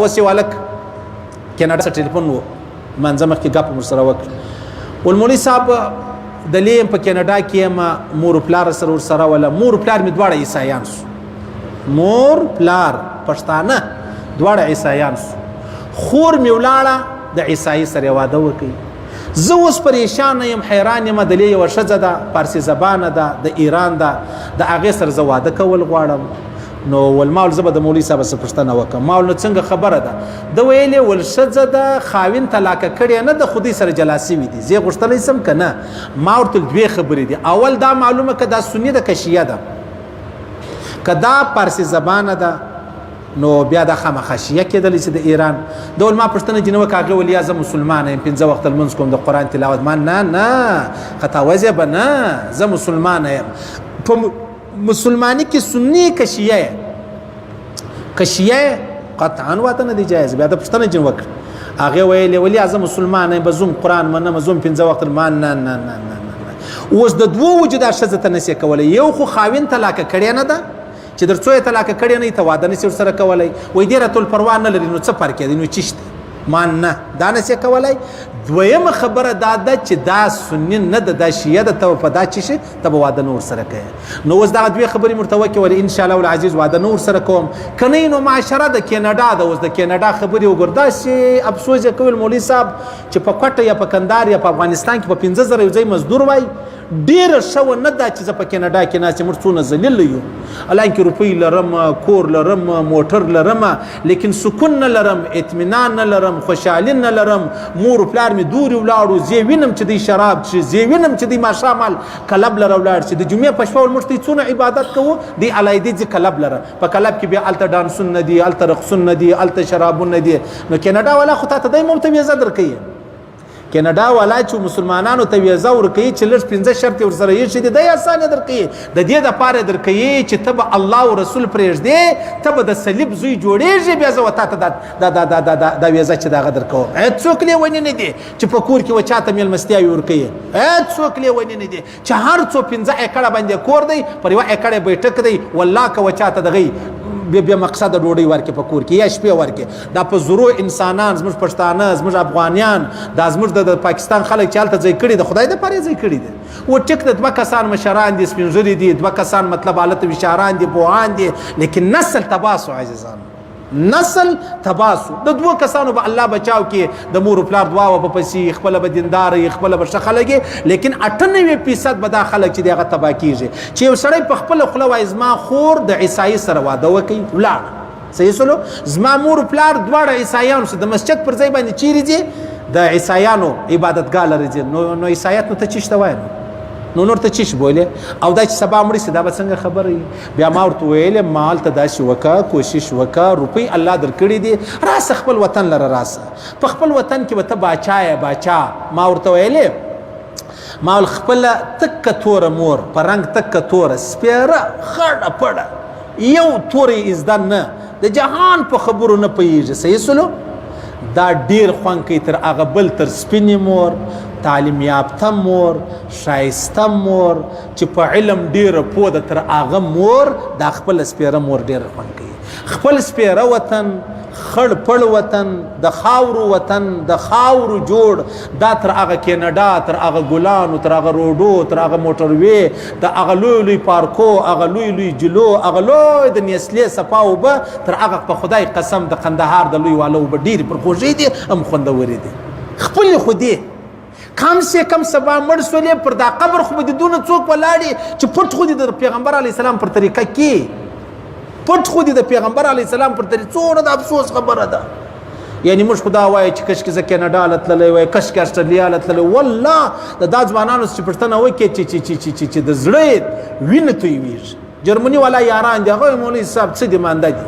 اوس یو هلک کیناډا سره ټلیفون و منځه مخکې ګپ مو سره وکړه ول مولوي صاحب دلې یم په کیناډا کې یم مور پلار سره ورسره وله مور پلار مې دواړه عیسایان سو مور پلار پښتانه دواړه عیسایان سو خور مې ولاړه د عیسایي سره واده وکړي زه اوس پریشان یم حیران یم دلې یوه ښځه ده فارسي زبانه ده د ایران ده د هغې سره زه واده کول غواړم نو ول ما ول زه به د مولوي صاحب څه پوښتنه وکړم ما ول نو څنګه خبره ده ده ویلې ول ښځه ده خاوین طلاقه کړې نه د خودی سره جلا سوي دي زه غوښتلی سم که نه ما ورته دوې خبرې دي اول دا معلومه که دا سني ده که شیعه ده که دا فارسي زبانه ده نو بیا دا خامخا شیعه کېدلی چې د ایران د ول ما پوښتنه جنې وکړه هغې ول یا زه مسلمانه یم 5 وخته لمونځ کوم د قرآن تلاوت ما نه خطاوزې به نه زه مسلمانه یم په مسلمانی کې سنی که شیعه که شیعه قطعا واته نه دی جایز بیا د پوښتنه جن وکړه هغې ویلې ولې زه مسلمانه یم به زوم قرآن منم زوم 5 وخته ما نه اوس د دوو وجو دا ښځه ته نسې کولی یو خو خاوین طلاقه کړې نه ده چې در څو یې طلاقه کړې نه یې ته واده نسې ورسره کولی وایي ډېره ټول پروا نه لري نو څه فرق دی نو چی شته ما نه دا نسې کولی دویمه خبره دا ده چې دا سني نه ده دا شیعه ده ته په دا چی شي ته به واده نه ورسره کوې نو اوس دغه دوې خبرې ورته وکړې ولې انشاءالله العزیز واده نه ورسره کوم که نه نو معاشره د کیناډا ده اوس د کیناډا خبرې وګوره داسې افسوس یې کوي مولوي صاحب چې په کوټه یا په کندهار یا په افغانستان کې په 15,000 یو ځای مزدور وای ډېره ښه نه ده چې زه په کیناډا کې ناست یم موږ څونه ذلیل یو حالانکې روپۍ لرم کور لرم موټر لرم لیکن سکون نه لرم اطمینان نه لرم خوشحالي نه لرم مور پلار مې دورې ولاړو زه وینم چې دوی شراب څښي زه وینم چې دوی ماښام کلب لره ولاړ شي د جمعې په شپه ول موږ ته څونه عبادت کوو دوی علاحدې ځي کلب لره په کلب کې بیا هلته ډانسونه دي هلته رقصونه دي هلته شرابونه دي نو کیناډا والا خو تا ته دی هم ته ویزه درکوي کیناډا والا چې مسلمانانو ته ویزه ورکوي چې لږ 15 شرط ورسره ایښي دي دی اسانه درکوي د دې دپاره درکوي چې ته به الله او رسول پرېږدې ته به د صلیب زوی جوړېږي بیا زه تا ته دا ویزه چې دغه درکوم څوک لیوني نه دي چې په کور کې و چاته میلمستیاوې ورکوي څوک لیوني نه دي چې هر څو 15 ایکړه باندې کور دی پر یوه ایکړه بیټک دی والله که و چاته دغی بیا مقصد ډوډۍ ورکې په کور کې یا شپې ورکې دا په زرو انسانان زموږ پښتانه زموږ افغانیان دا زموږ د پاکستان خلک چې هلته ځای کړي د خدای دپاره یې ځای کړي دي و ټیک د 2 کسان مشران دي سپین ږیري دي 2 کسان مطلب هلته وشاران دي پوهان دي لیکن نسل تباسو عزیزان نسل تباسو د 2 کسانو به الله بچاو کې د مور پلار دعا و په پسې خپل به دیندار خپل به ښه خلک لیکن 98% به دا خلک چې دغه تبا کیږي چې یو سړی په خپل خوله وایي زما خور د عیسایي سره واده وکړي ولاړ صحیح سلو زما مور پلار دواړه عیسایانو سره د مسجد پر ځای باندې چیرې ځي د عیسایانو عبادتګاه لري ځي نو عیسایت نو ته چی شته وایي نو نور ته چیش بولې او دا چې سبا مړی سي دا به څنګه خبره وي بیا ما ورته ویلې مال ته داسې وکړه کوشش وکړه روپۍ الله درکړي دي راسه خپل وطن لره راسه په خپل وطن کې به ته باچا یې باچا ما ورته ویلې ما ول خپله تکه توره مور په رنګ تکه توره سپېره خړه پړه یو تورې ازده نه د جهان په خبرو نه پوهېږي صحیح سلو دا ډیر خوند کوي تر هغه بل تر سپینې مور تعلیم یافته مور ښایسته مور چې په علم ډیره پوه ده تر هغه مور دا خپل سپیره مور ډیره خوند کوي خپل سپیره وطن خړ پړ وطن د خاورو وطن د خاورو جوړ دا تر هغه کیناډا تر هغه ګلانو تر هغه روډو تر هغه موټروې د هغه لوی لوی پارکو هغه لوی لوی جلو هغه لوی د نیسلې صفا اوبه تر هغه په خدای قسم د قندهار د لوی واله اوبه ډېرې پر خوږې دي هم خوندورې دي خپلې خو دي کم سے کم سبا مړ سولې پر دا قبر خو به د دونه څوک ولاړي چې پټ خو دي د پیغمبر علیه السلام پر طریقه کې پټ خو دي د پیغمبر علیه السلام پر طریقه څومره د افسوس خبره ده یعنی موږ خو دا وایو چې کشکې زه کیناډا له تللی وای کشکې اسټرالیا له تللی والله د دا ځوانانو چې پوښتنه وکړي چې د زړه وینه تویېږي جرمني والا یاران دي هغه مولوي صاحب څه دي مانده دي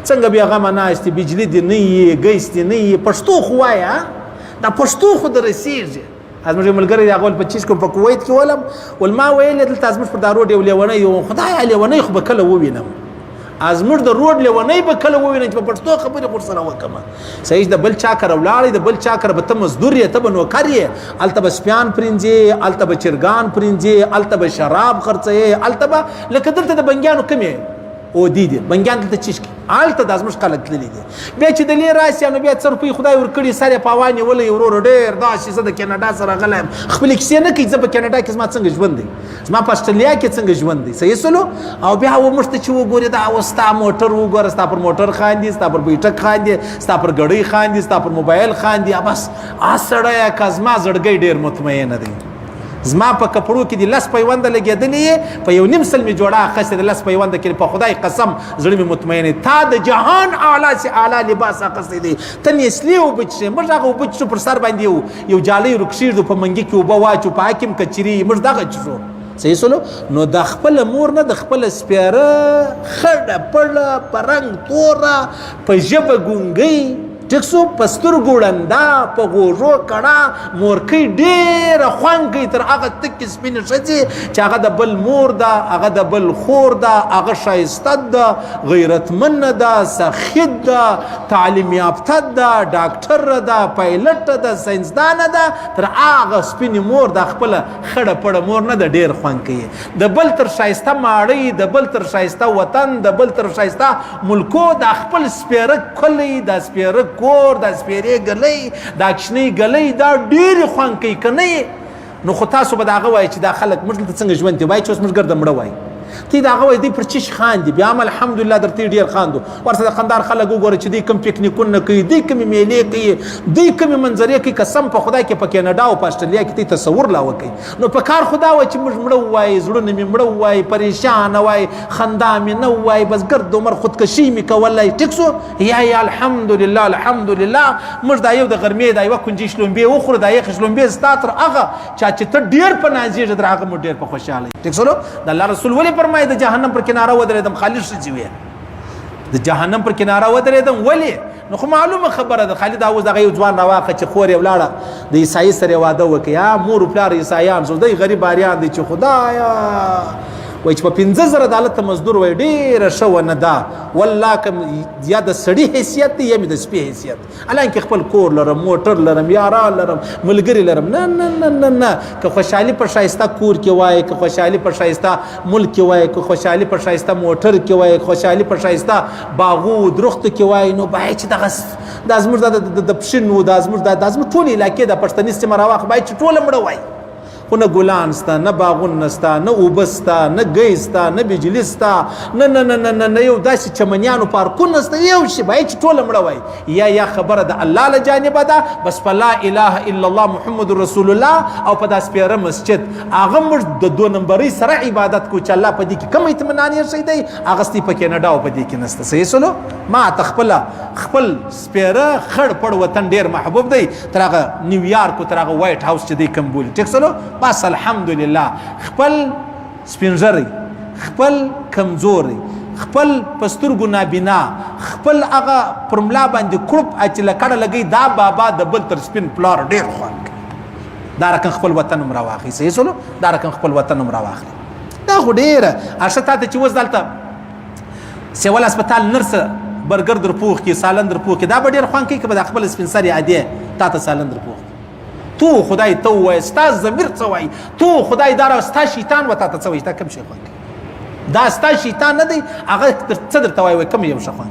څنګه بیا هغه ناست دي بجلي دي نه یي ګیس دي نه یي پښتو خو وایه دا پښتو خو د رسېږي زموږ ملګری هغه ول 25 کوم په کویت کې ولم ول ما ویل دلته زموږ پر دا روډ یو لیونی یو خدای لیونی خو به کله ووینم زموږ د روډ لیونی به کله ووینم چې په پښتو خبرې ورسره وکړم صحیح د بل چا کره ولاړې د بل چا کره به ته مزدور یې ته به نوکر یې هلته به سپیان پرنځې هلته به چرګان پرنځې هلته به شراب خرڅوې هلته به لکه دلته د بنګیانو کم یې او دي بنګیان دلته چشکی آلته د ازمش خلک تللی دي بیا چې د لې راسي نو بیا 100 روپۍ خدای ورکړي سره پاوانی ولې ورور ډېر دا شي زه د کیناډا سره غلم خپل کیسې نه کوي زه په کیناډا کې زما څنګه ژوند دی زما په استرالیا کې څنګه ژوند دی صحیح سلو او بیا و مشته چې وګوري دا وستا موټر وګوره ستا پر موټر خاندي ستا پر بیٹک خاندي ستا پر غړی خاندي ستا پر موبایل خاندي بس اسړیا کزما زړګي ډېر مطمئن دی زما په کپړو کې د لس پیوند لګېدلې په یو نیم سل می جوړه اخیستې د لس پیوند کې په خدای قسم زړه مې مطمئن تا د جهان اعلی سے اعلی لباس اخیستی دی ته نسلی او بچ موږ هغه بچ پر سر باندې یو جالي رکشیر په منګي کې وبا واچو په حاکم کچري موږ دغه چشو صحیح سلو نو د خپل مور نه د خپل سپیره خړه پړه پرنګ تورا په ژبه ګونګي ټکسو پستر ګوړندا په غوژو کړه مورکۍ ډېره خوانګي تر هغه تک سپین شځي چې هغه د بل مور ده هغه د بل خور ده هغه شایسته ده غیرتمن ده سخید ده تعلیم یافته ده ډاکټر ده پایلټ ده ساينسدان ده تر هغه سپین مور د خپل خړه پړه مور نه ده ډېر خوانګي د بل تر شایسته ماړی د بل تر شایسته وطن د بل تر شایسته ملکو د خپل سپیره کلی د سپیره کور د سپیرې ګلې دا کښنی ګلې دا ډېر خوان کوي کنه نو خو تاسو به دا غوای چې دا خلک موږ ته څنګه ژوند دی وای چې اوس موږ ګرځم مړ وای تی دا غوای دی پر چش خاندي بیا هم الحمدلله درته ډیر خاندو ورسره خندار خلک وګوره چې دی کم پکنیکونه کوي دی کم میلې کوي دی کم منظرې کوي قسم په خدای کې په کیناډا او په استرالیا کې تصور لا وکي نو په کار خدا و چې موږ مړ وای زړونه می مړ وای پریشان وای خندا می نه وای بس ګرد عمر خودکشي می کولای ټیکسو یا الحمدلله الحمدلله موږ دا یو د غرمې دا یو کنجي شلومبه وخوره دا یو شلومبه ستاتر هغه چې ته ډیر په نازیږي درغه مو ډیر په خوشاله ټیکسو د الله رسول ولی فرمایي د جهنم پر کناره ودرېدم خالد شي وي د جهنم پر کناره ودرېدم ولی نو خو معلومه خبره ده خالد اوس دغه یو ځوان راواخه چې خور یې ولاړه د عیسائی سره واده وکیا مور پلار عیسایان زو د غریب اریان دي چې خدایا وای چې په 15000 عدالت مزدور وای ډیر شو نه ده والله کوم یا د سړی حیثیت یا د سپی حیثیت الان کې خپل کور لرم موټر لرم یاران لرم ملګری لرم نه نه نه نه نه که خوشحالي پر شایسته کور کې وای که خوشحالي پر شایسته ملک کې وای که خوشحالي پر شایسته موټر کې وای خوشحالي پر شایسته باغو درخت کې وای نو بای چې دغه د ازمر د پښینو د ازمر ټول علاقې د پښتني سیمه راوخ بای چې ټول مړ وای خو نه ګلان ستا نه باغون نستا نه اوبستا نه گیستا نه بجلی ستا نه نه نه نه نه یو داسې چمنیانو پارکونه ستا یو شی بای چې ټول مړه وای یا خبره د الله له جانبه ده بس په لا اله الا الله محمد رسول الله او په داس پیره مسجد هغه موږ د 2 نمبرې سره عبادت کو چې الله په دې کې کوم اطمینان یې شي دی هغه ستې په کیناډا او په دې کې نسته صحیح سلو ما خپل سپیره خړ پړ وطن ډیر محبوب دی تر هغه نیویارک او تر هغه وایټ هاوس چې دی کوم بولی ټیک سلو بس الحمدلله خپل سپینځري خپل کمزوري خپل پسترګو نابینا خپل هغه پرملا باندې کړپ اچ لکړه لګي دا بابا د بل تر سپین پلار ډیر خوان دا رکن خپل وطن عمر واخی صحیح سلو دا رکن خپل وطن عمر واخی دا خو ډیره ارشته ته چې وځدلته سیول هسپتال نرس برګر در پوخ کې سالن در پوخ کې دا ډیر خوان کې به خپل سپین سری عادي تا ته سالن در پوخ تو خدای ته وای ستا ضمیر څه وای تو خدای دار ستا شیطان وتا ته څه وای تا کوم شي خوان دا ستا شیطان نه دی هغه څه درته وای کوم یو شخوان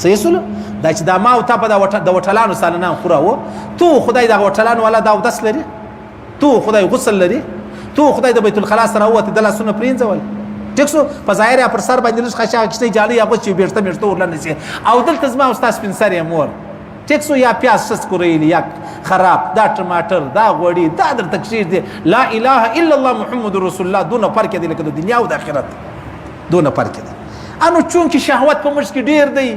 صحیح سول دا چې دا ما او تا په د وټلانو سالنان خوراو تو خدای دا وټلان ولا دا ودس لري تو خدای غسل لري تو خدای د بیت الخلا سره وته د لاسونه پرینځول ټیکسو په ظاهر پر سر باندې لږ خشا کښته جالي هغه چې بیرته مرته ورلنه سي او دلته زما استاد سپین سره مور ټیکسو یا پیاز شس کوریلی یا خراب دا ټماټر دا غوړي دا در تکشیر دی لا اله الا الله محمد رسول الله دونه فرق دی لکه د دنیا او د آخرت دونه فرق دی انو چون کې شهوت په مرز کې ډیر دی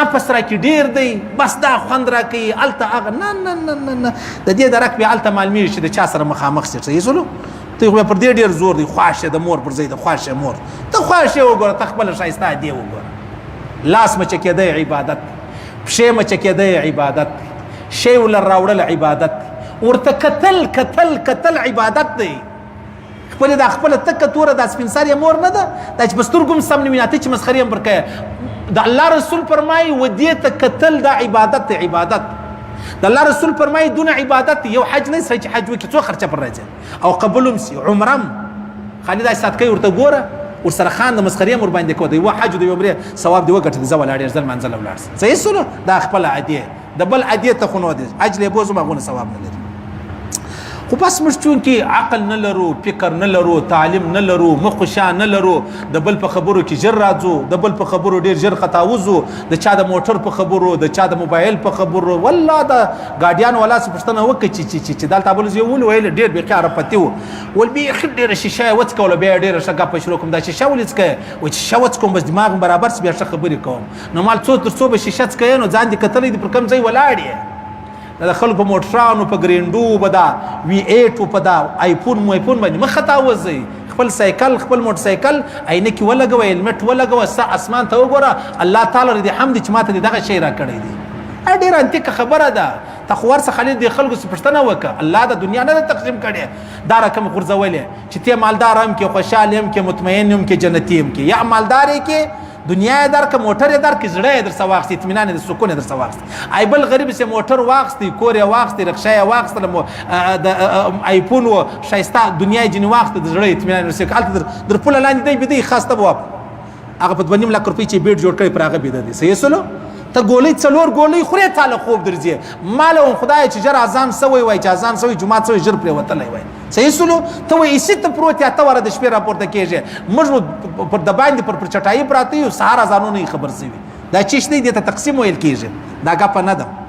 نفس را کې ډیر دی بس دا خوند را کوي الته هغه نه نه نه نه د دې درک به الته معلومی شي د چا سره مخامخ شي صحیح سلو ته خو پر دې ډیر زور دی خواشه د مور پر زید خواشه مور ته خواشه وګوره تخبل شایسته دی وګوره لاس مچ کې دی عبادت پښې مچ کې دی عبادت شی ول راوړل عبادت ورته کتل عبادت دی خپل د خپل تک تور د سپینسار مور نه ده د بسترګم سم نیماته چې مسخري هم برکه د الله رسول فرمای ودیه تکتل د عبادت د الله رسول فرمای دون عبادت یو حج نه سې حج وکي څو خرچه پر راځي او قبولم سي عمرم خالد اسات کوي ورته ګوره ورسره خان د مسخرې مور باندې کو دی و حج دی عمره ثواب دی وګټه دی زول اړ ځل منځل ولاړ صحیح سره دا خپل عادي د بل عادي ته خو نو دی اجل بوزو مغونه ثواب نه لري خو بس موږ چون کې عقل نه لرو فکر نه لرو تعلیم نه لرو مخشا نه لرو د بل په خبرو کې جر راځو د بل په خبرو ډیر جر خطاوزو د چا د موټر په خبرو د چا د موبایل په خبرو والله د ګاډیان ولا څه پښتنه وکړي چې دلته بل یو ویل ډیر به قاره پتیو ول به خډیر شیشه وڅ کول به ډیر شګه په شروع کوم دا شیشه ولڅکه و چې شوڅ کوم بس دماغ برابر څه به خبرې کوم نو مال څو تر څو به شیشه څکه نو ځان دې کتلې پر کم ځای ولاړې د خلکو موټرانو په ګرینډو بدا وی 8 په دا آیفون باندې مخ خطا وځي خپل سایکل خپل موټر سایکل عینه کې ولګوي هلمټ ولګوي اسمان ته وګوره الله تعالی دې حمد چې ماته دغه شی را کړی دی ډیر انتیک خبره ده تخور څخه خالد دی خلکو څخه پښتنه وکړه الله د دنیا نه تقسیم کړي دا رقم غرزولې چې ته مالدار هم کې خوشاله هم کې مطمئن هم کې جنتی هم کې یا مالدار کې دنیا در که موټر در که زړه در سواخت اطمینان در سکون در سواخت ای بل غریب سه موټر واخستی کور واخستی رخصه واخست د آیفون و شایسته دنیا جن واخت د زړه اطمینان رسې کال در پوله لاندې دی بده خاصه بو هغه په 2.5 لک روپۍ چې بیت جوړ کړی پر هغه بده دي صحیح سلو ته ګولې څلور ګولې خوري تعالی خوب درځي مال او خدای چې جر اذان سوي وای چې اذان سوي جمعه سوي جر پر وتلای وای صحیح سلو ته وای ایست پروت یا ته ور د شپې راپورته کیږي موږ پر د باندې پر چټای پراته یو سهار اذانونه خبر سوي دا چیش دی د تقسیم ویل کیږي دا غپ نه ده